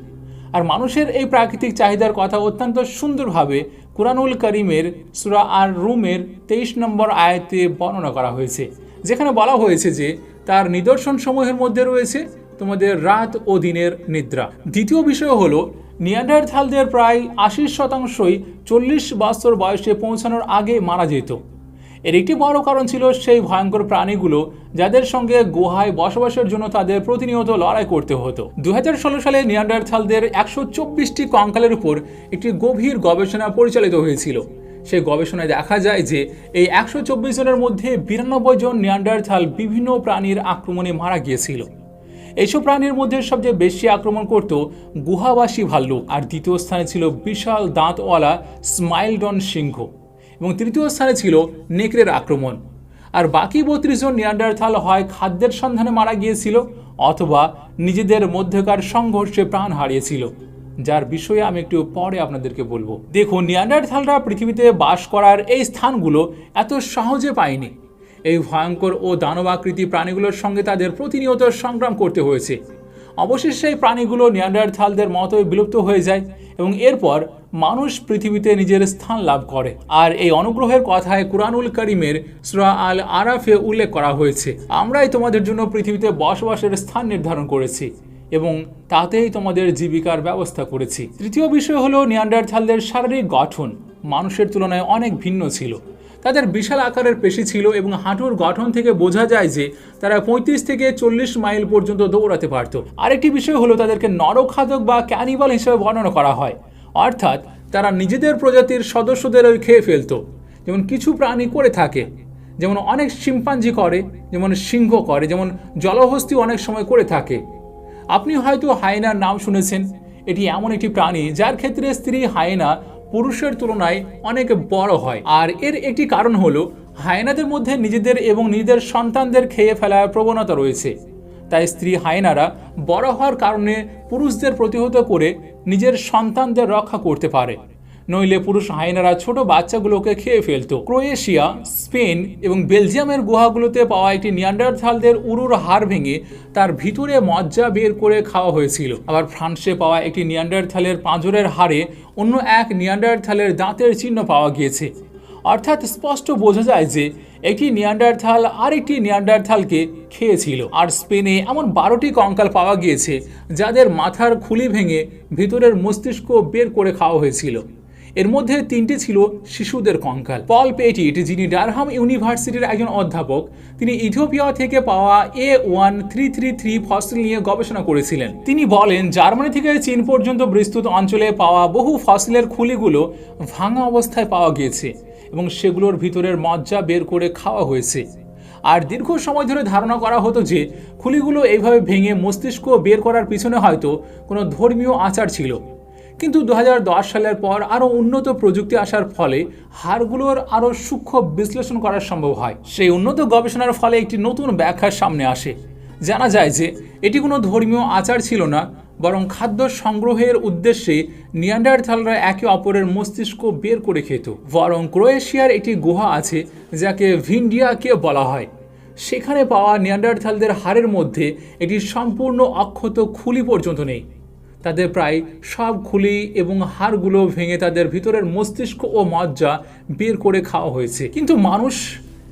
A: আর মানুষের এই প্রাকৃতিক চাহিদার কথা অত্যন্ত সুন্দরভাবে কুরআনুল কারীমের সূরা আর রুমের 23 নম্বর আয়াতে বর্ণনা করা হয়েছে, যেখানে বলা হয়েছে যে তার নিদর্শন সমূহের মধ্যে রয়েছে তোমাদের রাত ও দিনের নিদ্রা। দ্বিতীয় বিষয় হলো, নিয়ান্ডারথালদের প্রায় 80%ই 40 বছর বয়সে পৌঁছানোর আগে মারা যেত। এর একটি বড় কারণ ছিল সেই ভয়ঙ্কর প্রাণীগুলো যাদের সঙ্গে গুহায় বসবাসের জন্য তাদের প্রতিনিয়ত লড়াই করতে হতো। 2016 সালে নিয়ান্ডারথালদের 124টি কঙ্কালের উপর একটি গভীর গবেষণা পরিচালিত হয়েছিল। সেই গবেষণায় দেখা যায় যে এই 124 জনের মধ্যে 92 জন নিয়ান্ডারথাল বিভিন্ন প্রাণীর আক্রমণে মারা গিয়েছিল। এইসব প্রাণীর মধ্যে সবচেয়ে বেশি আক্রমণ করত গুহাবাসী ভাল্লুক, আর দ্বিতীয় স্থানে ছিল বিশাল দাঁতওয়ালা স্মাইলডন সিংহ, এবং তৃতীয় স্থানে ছিল নেকড়ের আক্রমণ। আর বাকি 32 জন নিয়ান্ডারথাল হয় খাদ্যের সন্ধানে মারা গিয়েছিল অথবা নিজেদের মধ্যকার সংঘর্ষে প্রাণ হারিয়েছিল, যার বিষয়ে আমি একটু পরে আপনাদেরকে বলবো। দেখুন, নিয়ান্ডারথালরা পৃথিবীতে বাস করার এই স্থানগুলো এত সহজে পায়নি। এই ভয়ঙ্কর ও দানবাকৃতি প্রাণীগুলোর সঙ্গে তাদের প্রতিনিয়ত সংগ্রাম করতে হয়েছে। অবশেষে এই প্রাণীগুলো নিয়ান্ডারথালদের মতোই বিলুপ্ত হয়ে যায় এবং এরপর মানুষ পৃথিবীতে নিজের স্থান লাভ করে। আর এই অনুগ্রহের কথায় কুরআনুল কারীমের সূরা আল আরাফে উল্লেখ করা হয়েছে, আমরাই তোমাদের জন্য পৃথিবীতে বসবাসের স্থান নির্ধারণ করেছি এবং তাতেই তোমাদের জীবিকার ব্যবস্থা করেছি। তৃতীয় বিষয় হলো, নিয়ান্ডারথালদের শারীরিক গঠন মানুষের তুলনায় অনেক ভিন্ন ছিল। তাদের বিশাল আকারের পেশি ছিল এবং হাঁটুর গঠন থেকে বোঝা যায় যে তারা 35 থেকে 40 মাইল পর্যন্ত দৌড়াতে পারত। আরেকটি বিষয় হলো, তাদেরকে নরখাদক বা ক্যানিবাল হিসেবে বর্ণনা করা হয়, অর্থাৎ তারা নিজেদের প্রজাতির সদস্যদের খেয়ে ফেলত, যেমন কিছু প্রাণী করে থাকে, যেমন অনেক শিম্পাঞ্জি করে, যেমন সিংহ করে, যেমন জলহস্তী অনেক সময় করে থাকে। আপনি হয়তো হায়েনার নাম শুনেছেন। এটি এমন একটি প্রাণী যার ক্ষেত্রে স্ত্রী হায়েনা পুরুষের তুলনায় অনেক বড় হয়। আর এর একটি কারণ হলো, হায়েনাদের মধ্যে নিজেদের এবং নিজেদের সন্তানদের খেয়ে ফেলার প্রবণতা রয়েছে। তাই স্ত্রী হায়েনারা বড় হওয়ার কারণে পুরুষদের প্রতিহত করে নিজের সন্তানদের রক্ষা করতে পারে, নইলে পুরুষ হায়েনারা ছোট বাচ্চাগুলোকে খেয়ে ফেলত। ক্রোয়েশিয়া, স্পেন এবং বেলজিয়ামের গুহাগুলোতে পাওয়া একটি নিয়ান্ডারথালদের উরুর হাড় ভেঙে তার ভিতরে মজ্জা বের করে খাওয়া হয়েছিল। আবার ফ্রান্সে পাওয়া একটি নিয়ান্ডারথালের পাঁজরের হাড়ে অন্য এক নিয়ান্ডারথালের দাঁতের চিহ্ন পাওয়া গিয়েছে। অর্থাৎ স্পষ্ট বোঝা যায় যে একটি নিয়ান্ডারথাল আরেকটি নিয়ান্ডারথালকে খেয়েছিল। আর স্পেনে এমন 12টি কঙ্কাল পাওয়া গিয়েছে যাদের মাথার খুলি ভেঙে ভিতরের মস্তিষ্ক বের করে খাওয়া হয়েছিল। এর মধ্যে 3টি ছিল শিশুদের কঙ্কাল। পল পেটিট, যিনি ডারহাম ইউনিভার্সিটির একজন অধ্যাপক, তিনি ইথিওপিয়া থেকে পাওয়া A1333 ফসিল নিয়ে গবেষণা করেছিলেন। তিনি বলেন, জার্মানি থেকে চীন পর্যন্ত বিস্তৃত অঞ্চলে পাওয়া বহু ফসিলের খুলিগুলো ভাঙা অবস্থায় পাওয়া গিয়েছে এবং সেগুলোর ভিতরের মজ্জা বের করে খাওয়া হয়েছে। আর দীর্ঘ সময় ধরে ধারণা করা হতো যে খুলিগুলো এইভাবে ভেঙে মস্তিষ্ক বের করার পিছনে হয়তো কোনো ধর্মীয় আচার ছিল। কিন্তু 2010 সালের পর আরও উন্নত প্রযুক্তি আসার ফলে হাড়গুলোর আরও সূক্ষ্ম বিশ্লেষণ করা সম্ভব হয়। সেই উন্নত গবেষণার ফলে একটি নতুন ব্যাখ্যার সামনে আসে। জানা যায় যে এটি কোনো ধর্মীয় আচার ছিল না, বরং খাদ্য সংগ্রহের উদ্দেশ্যে নিয়ান্ডারথালরা একে অপরের মস্তিষ্ক বের করে খেত। বরং ক্রোয়েশিয়ার একটি গুহা আছে যাকে ভিন্ডিয়াকে বলা হয়। সেখানে পাওয়া নিয়ান্ডারথালদের হাড়ের মধ্যে একটি সম্পূর্ণ অক্ষত খুলি পর্যন্ত নেই। তাদের প্রায় সব খুলি এবং হাড়গুলো ভেঙে তাদের ভিতরের মস্তিষ্ক ও মজ্জা বের করে খাওয়া হয়েছে। কিন্তু মানুষ,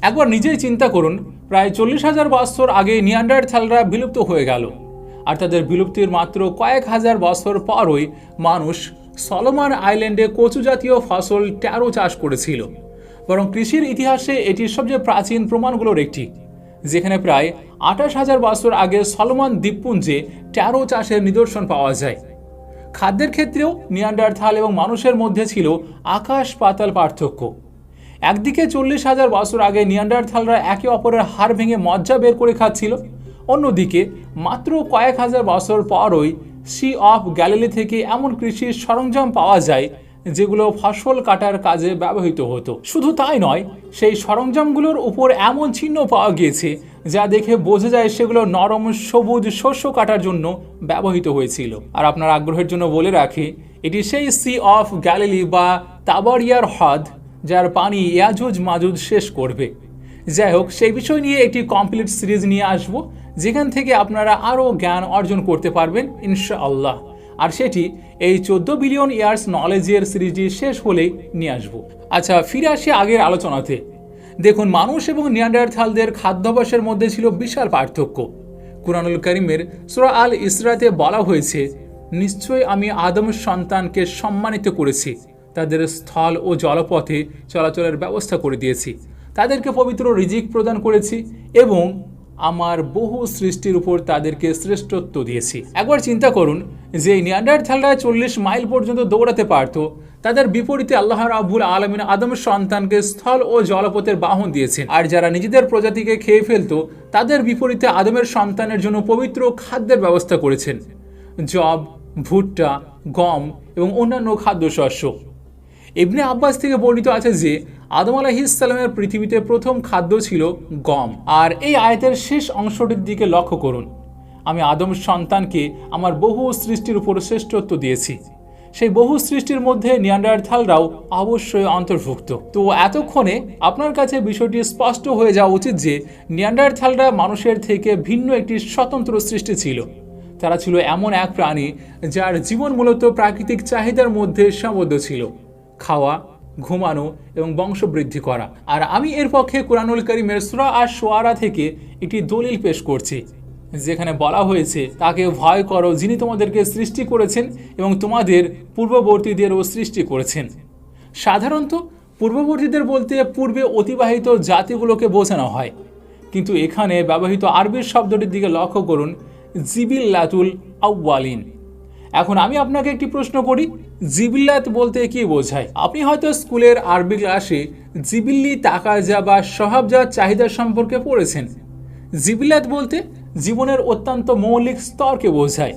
A: একবার নিজেই চিন্তা করুন, প্রায় 40,000 বছর আগে নিয়ান্ডারথালরা বিলুপ্ত হয়ে গেল, আর তাদের বিলুপ্তির মাত্র কয়েক হাজার বছর পরই মানুষ সলোমন আইল্যান্ডে কচু জাতীয় ফসল ট্যারো চাষ করেছিল। বরং কৃষির ইতিহাসে এটি সবচেয়ে প্রাচীন প্রমাণগুলোর একটি, যেখানে প্রায় 28,000 বছর আগে সলোমন দ্বীপপুঞ্জে ট্যারো চাষের নিদর্শন পাওয়া যায়। খাদ্যের ক্ষেত্রেও নিয়ান্ডারথাল এবং মানুষের মধ্যে ছিল আকাশ পাতাল পার্থক্য। একদিকে 40,000 বছর আগে নিয়ান্ডারথালরা একে অপরের হাড় ভেঙে মজ্জা বের করে খাচ্ছিল, অন্যদিকে মাত্র কয়েক হাজার বছর পরই সি অফ গ্যালিলি থেকে এমন কৃষির সরঞ্জাম পাওয়া যায় যেগুলো ফসল কাটার কাজে ব্যবহৃত হতো। শুধু তাই নয়, সেই সরঞ্জামগুলোর উপর এমন চিহ্ন পাওয়া গিয়েছে যা দেখে বোঝা যায় সেগুলো নরম সবুজ শস্য কাটার জন্য ব্যবহৃত হয়েছিল। আর আপনার আগ্রহের জন্য বলে রাখি, এটি সেই সি অফ গ্যালিলি বা তাবারিয়ার হ্রদ যার পানি ইয়াজুজ মাজুজ শেষ করবে। যাই হোক, সেই বিষয় নিয়ে একটি কমপ্লিট সিরিজ নিয়ে আসব, যেখান থেকে আপনারা আরও জ্ঞান অর্জন করতে পারবেন ইনশাআল্লাহ। আর সেটি এই 14 বিলিয়ন ইয়ার্স নলেজের সিরিজটি শেষ হলেই নিয়ে আসবো। আচ্ছা, ফিরে আসি আগের আলোচনাতে। দেখুন, মানুষ এবং নিয়ান্ডারথালদের খাদ্যাভ্যাসের মধ্যে ছিল বিশাল পার্থক্য। কুরআনুল কারীমের সূরা আল ইসরাতে বলা হয়েছে, নিশ্চয়ই আমি আদম সন্তানকে সম্মানিত করেছি, তাদের স্থল ও জলপথে চলাচলের ব্যবস্থা করে দিয়েছি, তাদেরকে পবিত্র রিজিক প্রদান করেছি এবং আমার বহু সৃষ্টির উপর তাদেরকে শ্রেষ্ঠত্ব দিয়েছি। একবার চিন্তা করুন যে নিয়ান্ডারথালরা 40 মাইল পর্যন্ত দৌড়াতে পারত, তাদের বিপরীতে আল্লাহ রাব্বুল আলামিন আদম সন্তানকে স্থল ও জলপথের বাহন দিয়েছেন। আর যারা নিজেদের প্রজাতিকে খেয়ে ফেলতো, তাদের বিপরীতে আদমের সন্তানের জন্য পবিত্র খাদ্যের ব্যবস্থা করেছেন, জব, ভুট্টা, গম এবং অন্যান্য খাদ্যশস্য। ইবনে আব্বাস থেকে বর্ণিত আছে যে আদম আলাইহিস সালামের পৃথিবীতে প্রথম খাদ্য ছিল গম। আর এই আয়াতের শেষ অংশটির দিকে লক্ষ্য করুন, আমি আদম সন্তানকে আমার বহু সৃষ্টির উপর শ্রেষ্ঠত্ব দিয়েছি। সেই বহু সৃষ্টির মধ্যে নিয়ান্ডারথালরাও অবশ্যই অন্তর্ভুক্ত। তো এতক্ষণে আপনার কাছে বিষয়টি স্পষ্ট হয়ে যাওয়া উচিত যে নিয়ান্ডারথালরা মানুষের থেকে ভিন্ন একটি স্বতন্ত্র সৃষ্টি ছিল। তারা ছিল এমন এক প্রাণী যার জীবন মূলত প্রাকৃতিক চাহিদার মধ্যে সীমাবদ্ধ ছিল, খাওয়া, ঘুমানো এবং বংশবৃদ্ধি করা। আর আমি এর পক্ষে কুরআনুল কারীমের সূরা আশ-শুআরা থেকে একটি দলিল পেশ করছি, যেখানে বলা হয়েছে, তাকে ভয় করো যিনি তোমাদেরকে সৃষ্টি করেছেন এবং তোমাদের পূর্ববর্তীদেরও সৃষ্টি করেছেন। সাধারণত পূর্ববর্তীদের বলতে পূর্বে অতিবাহিত জাতিগুলোকে বোঝানো হয়, কিন্তু এখানে ব্যবহৃত আরবি শব্দটির দিকে লক্ষ্য করুন, জিবিল্লাতুল আউয়ালিন। এখন আমি আপনাকে একটি প্রশ্ন করি, জিবিল্লাত বলতে কি বোঝায়? আপনি হয়তো স্কুলের আরবি ক্লাসে জিবিল্লি তাকাজা বা স্বভাবজাত চাহিদা সম্পর্কে পড়েছেন। জিবিল্লাত বলতে জীবনের অত্যন্ত মৌলিক স্তরকে বোঝায়,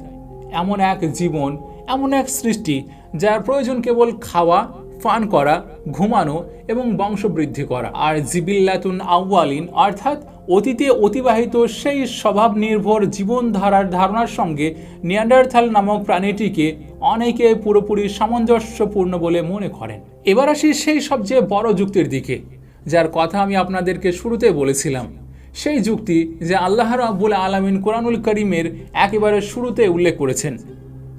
A: এমন এক জীবন, এমন এক সৃষ্টি যার প্রয়োজন কেবল খাওয়া, পান করা, ঘুমানো এবং বংশবৃদ্ধি করা। আর জিবিল্লাতুন আউয়ালিন অর্থাৎ অতীতে অতিবাহিত সেই স্বভাব নির্ভর জীবনধারার ধারণার সঙ্গে নিয়ান্ডারথাল নামক প্রাণীটিকে অনেকে পুরোপুরি সামঞ্জস্যপূর্ণ বলে মনে করেন। এবার আসি সেই সবচেয়ে বড় যুক্তির দিকে, যার কথা আমি আপনাদেরকে শুরুতে বলেছিলাম। সেই যুক্তি যে আল্লাহ রাব্বুল আলামিন কুরআনুল কারীমের একেবারে শুরুতে উল্লেখ করেছেন।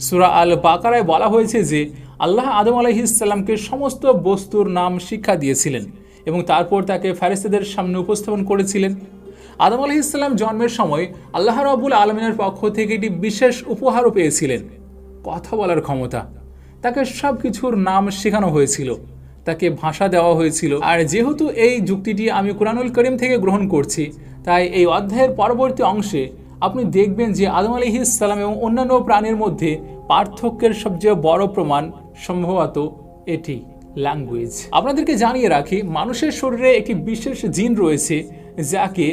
A: সূরা আল বাকারায় বলা হয়েছে যে আল্লাহ আদম আলাইহিস সালামকে সমস্ত বস্তুর নাম শিক্ষা দিয়েছিলেন এবং তারপর তাকে ফেরেশতাদের সামনে উপস্থাপন করেছিলেন। আদম আলাইহিস সালাম জন্মের সময় আল্লাহ রাব্বুল আলামিনের পক্ষ থেকে একটি বিশেষ উপহারও পেয়েছিলেন, কথা বলার ক্ষমতা। তাকে সব কিছুর নাম শেখানো হয়েছিল, তাকে ভাষা দেওয়া হয়েছিল। আর যেহেতু এই যুক্তিটি আমি কুরআনুল কারীম থেকে গ্রহণ করছি, তাই এই অধ্যায়ের পরবর্তী অংশে আপনি দেখবেন যে আদম আলাইহিস সালাম এবং অন্যান্য প্রাণীর মধ্যে পার্থক্যের সবচেয়ে বড় প্রমাণ সম্ভবত এটি, ল্যাঙ্গুয়েজ। আপনাদেরকে জানিয়ে রাখি, মানুষের শরীরে একটি বিশেষ জিন রয়েছে যাকে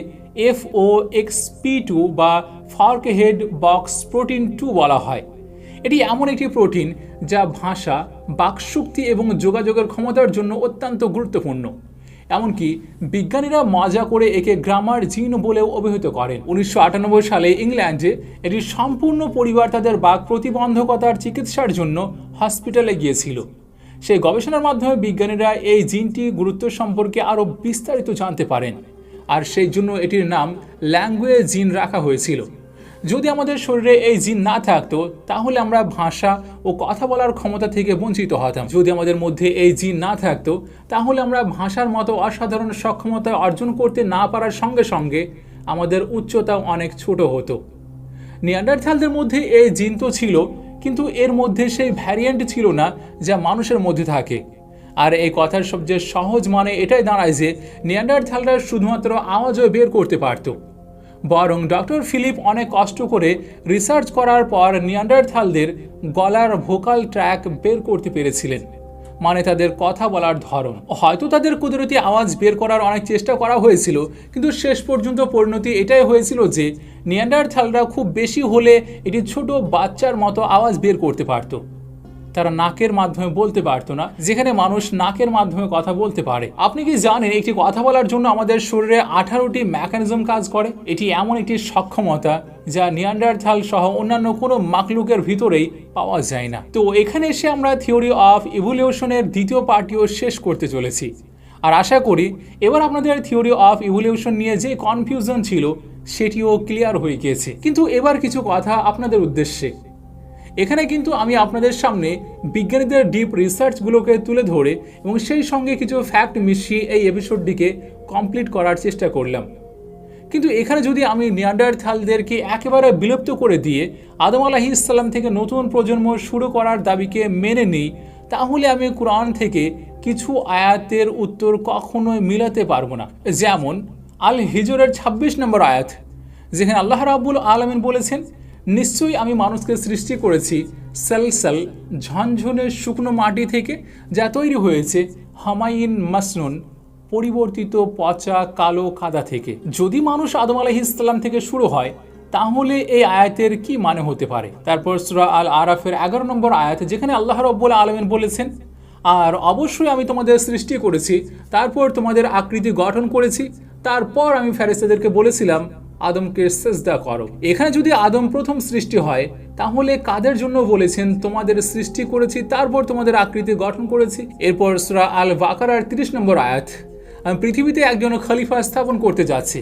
A: FOXP2 বা ফর্ক হেড বক্স প্রোটিন 2 বলা হয়। এটি এমন একটি প্রোটিন যা ভাষা, বাকশক্তি এবং যোগাযোগের ক্ষমতার জন্য অত্যন্ত গুরুত্বপূর্ণ। এমনকি বিজ্ঞানীরা মজা করে একে গ্রামার জিন বলেও অভিহিত করেন। 1998 সালে ইংল্যান্ডে এটি সম্পূর্ণ পরিবার তাদের বাক প্রতিবন্ধকতার চিকিৎসার জন্য হসপিটালে গিয়েছিল। সেই গবেষণার মাধ্যমে বিজ্ঞানীরা এই জিনটির গুরুত্ব সম্পর্কে আরও বিস্তারিত জানতে পারেন, আর সেই জন্য এটির নাম ল্যাঙ্গুয়েজ জিন রাখা হয়েছিল। যদি আমাদের শরীরে এই জিন না থাকতো তাহলে আমরা ভাষা ও কথা বলার ক্ষমতা থেকে বঞ্চিত হতাম। যদি আমাদের মধ্যে এই জিন না থাকতো তাহলে আমরা ভাষার মতো অসাধারণ সক্ষমতা অর্জন করতে না পারার সঙ্গে সঙ্গে আমাদের উচ্চতাও অনেক ছোট হতো। নিয়ান্ডারথালদের মধ্যে এই জিন তো ছিল, কিন্তু এর মধ্যে সেই ভ্যারিয়েন্ট ছিল না যা মানুষের মধ্যে থাকে। আর এই কথার সবচেয়ে সহজ মানে এটাই দাঁড়ায় যে নিয়ান্ডারথালরা শুধুমাত্র আওয়াজও বের করতে পারত। বরং ডক্টর ফিলিপ অনেক কষ্ট করে রিসার্চ করার পর নিয়ান্ডারথালদের গলার ভোকাল ট্র্যাক বের করতে পেরেছিলেন, মানে তাদের কথা বলার ধরন। হয়তো তাদের কুদরতি আওয়াজ বের করার অনেক চেষ্টা করা হয়েছিল, কিন্তু শেষ পর্যন্ত পরিণতি এটাই হয়েছিল যে নিয়ান্ডারথালরা খুব বেশি হলে এটি ছোট বাচ্চার মতো আওয়াজ বের করতে পারত। তারা নাকের মাধ্যমে বলতে পারতো না, যেখানে মানুষ নাকের মাধ্যমে কথা বলতে পারে। আপনি কি জানেন একটি কথা বলার জন্য আমাদের শরীরে 18টি মেকানিজম কাজ করে? এটি এমন একটি সক্ষমতা যা নিয়ান্ডারথাল সহ অন্যান্য কোনো মাখলুকের ভিতরেই পাওয়া যায় না। তো এখানে এসে আমরা থিওরি অফ ইভলিউশনের দ্বিতীয় পার্টিও শেষ করতে চলেছি, আর আশা করি এবার আপনাদের থিওরি অফ ইভলিউশন নিয়ে যে কনফিউশন ছিল সেটিও ক্লিয়ার হয়ে গিয়েছে। কিন্তু এবার কিছু কথা আপনাদের উদ্দেশ্যে। এখানে কিন্তু আমি আপনাদের সামনে বিজ্ঞানীদের ডিপ রিসার্চগুলোকে তুলে ধরে এবং সেই সঙ্গে কিছু ফ্যাক্ট মিশিয়ে এই এপিসোডটিকে কমপ্লিট করার চেষ্টা করলাম। কিন্তু এখানে যদি আমি নিয়ান্ডারথালদেরকে একেবারে বিলুপ্ত করে দিয়ে আদম আলাইহিস সালাম থেকে নতুন প্রজন্ম শুরু করার দাবিকে মেনে নিই, তাহলে আমি কোরআন থেকে কিছু আয়াতের উত্তর কখনোই মিলাতে পারবো না। যেমন আল হিজরের 26 নম্বর আয়াত, যেখানে আল্লাহ রাব্বুল আলামিন বলেছেন, নিশ্চয়ই আমি মানুষকে সৃষ্টি করেছি সালসাল, ঝনঝনে শুকনো মাটি থেকে, যা তৈরি হয়েছে হামাইন মাসনুন, পরিবর্তিত পচা কালো কাদা থেকে। যদি মানুষ আদম আলাইহিস সালাম থেকে শুরু হয় তাহলে এই আয়াতের কি মানে হতে পারে? তারপর সূরা আল আরাফের 11 নম্বর আয়াত, যেখানে আল্লাহ রাব্বুল আলামিন বলেছেন, আর অবশ্যই আমি তোমাদের সৃষ্টি করেছি, তারপর তোমাদের আকৃতি গঠন করেছি, তারপর আমি ফেরেশতাদেরকে বলেছিলাম আদমকে সিজদা করো। এখানে যদি আদম প্রথম সৃষ্টি হয় তাহলে কাদের জন্য বলেছেন তোমাদের সৃষ্টি করেছি, তারপর তোমাদের আকৃতি গঠন করেছি? এরপর সূরা আল বাকারার 30 নম্বর আয়াত, আমি পৃথিবীতে একজন খলিফা স্থাপন করতে যাচ্ছি।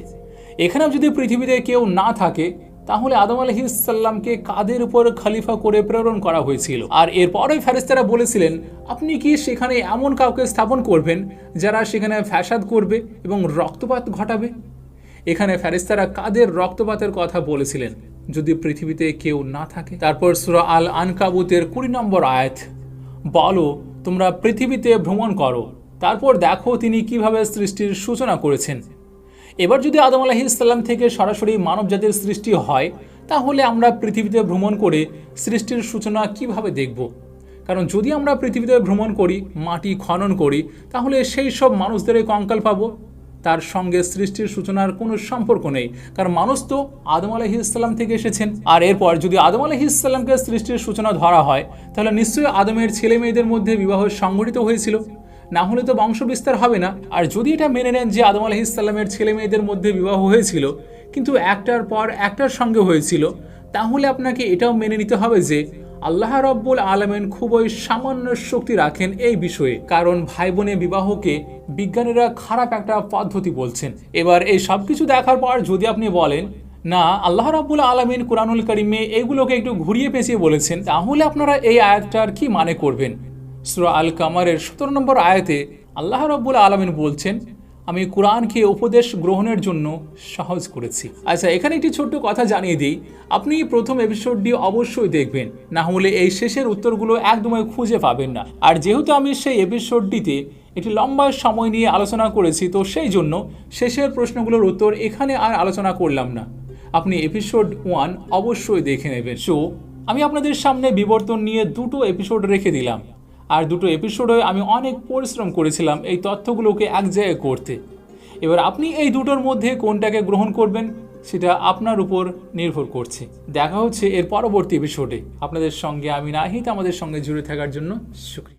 A: এখানেও যদি পৃথিবীতে কেউ না থাকে তাহলে আদম আলাইহিস সালামকে কাদের উপর খলিফা করে প্রেরণ করা হয়েছিল? আর এরপরই ফেরেশতারা বলেছিলেন, আপনি কি সেখানে এমন কাউকে স্থাপন করবেন যারা সেখানে ফ্যাসাদ করবে এবং রক্তপাত ঘটাবে? এখানে ফেরেশতারা কাদের রক্তপাতের কথা বলেছিলেন যদি পৃথিবীতে কেউ না থাকে? তারপর সূরা আল আনকাবুতের 20 নম্বর আয়াত, বলো তোমরা পৃথিবীতে ভ্রমণ করো, তারপর দেখো তিনি কিভাবে সৃষ্টির সূচনা করেছেন। এবার যদি আদম আলাইহিস সালাম থেকে সরাসরি মানবজাতির সৃষ্টি হয় তাহলে আমরা পৃথিবীতে ভ্রমণ করে সৃষ্টির সূচনা কিভাবে দেখব? কারণ যদি আমরা পৃথিবীতে ভ্রমণ করি, মাটি খনন করি, তাহলে সেই সব মানুষদের কঙ্কাল পাবো। তার সঙ্গে সৃষ্টির সূচনার কোনো সম্পর্ক নেই, কারণ মানুষ তো আদম আলাইহিস সালাম থেকে এসেছেন। আর এরপর যদি আদম আলাইহিস সালামকে সৃষ্টির সূচনা ধরা হয় তাহলে নিশ্চয়ই আদমের ছেলে মেয়েদের মধ্যে বিবাহ সংঘটিত হয়েছিল, না হলে তো বংশ বিস্তার হবে না। আর যদি এটা মেনে নেন যে আদম আলাইহিস সালামের ছেলে মেয়েদের মধ্যে বিবাহ হয়েছিল কিন্তু একটার পর একটার সঙ্গে হয়েছিল, তাহলে আপনাকে এটাও মেনে নিতে হবে যে আল্লাহ রাব্বুল আলামিন খুবই সামান্য শক্তি রাখেন এই বিষয়ে, কারণ ভাই বোনে বিবাহকে বিজ্ঞানীরা খারাপ একটা পদ্ধতি বলছেন। এবার এই সব কিছু দেখার পর যদি আপনি বলেন না আল্লাহ রাব্বুল আলামিন কুরআনুল কারীমে এগুলোকে একটু ঘুরিয়ে পেঁচিয়ে বলেছেন, তাহলে আপনারা এই আয়াতটার কি মানে করবেন? সূরা আল কামারের 17 নম্বর আয়াতে আল্লাহ রাব্বুল আলামিন বলছেন, আমি কোরআনকে উপদেশ গ্রহণের জন্য সহজ করেছি। আচ্ছা, এখানে একটি ছোট্ট কথা জানিয়ে দিই, আপনি প্রথম এপিসোডটি অবশ্যই দেখবেন, না হলে এই শেষের উত্তরগুলো একদমই খুঁজে পাবেন না। আর যেহেতু আমি সেই এপিসোডটিতে একটি লম্বা সময় নিয়ে আলোচনা করেছি, তো সেই জন্য শেষের প্রশ্নগুলোর উত্তর এখানে আর আলোচনা করলাম না। আপনি এপিসোড 1 অবশ্যই দেখে নেবেন। সো আমি আপনাদের সামনে বিবর্তন নিয়ে দুটো এপিসোড রেখে দিলাম, আর দুটো এপিসোডে আমি অনেক পরিশ্রম করেছিলাম এই তথ্যগুলোকে এক জায়গায় করতে। এবার আপনি এই দুটোর মধ্যে কোনটাকে গ্রহণ করবেন সেটা আপনার উপর নির্ভর করছে। দেখা হচ্ছে এর পরবর্তী এপিসোডে। আপনাদের সঙ্গে আমি নাহিদ, আমাদের সঙ্গে জুড়ে থাকার জন্য শুকরিয়া।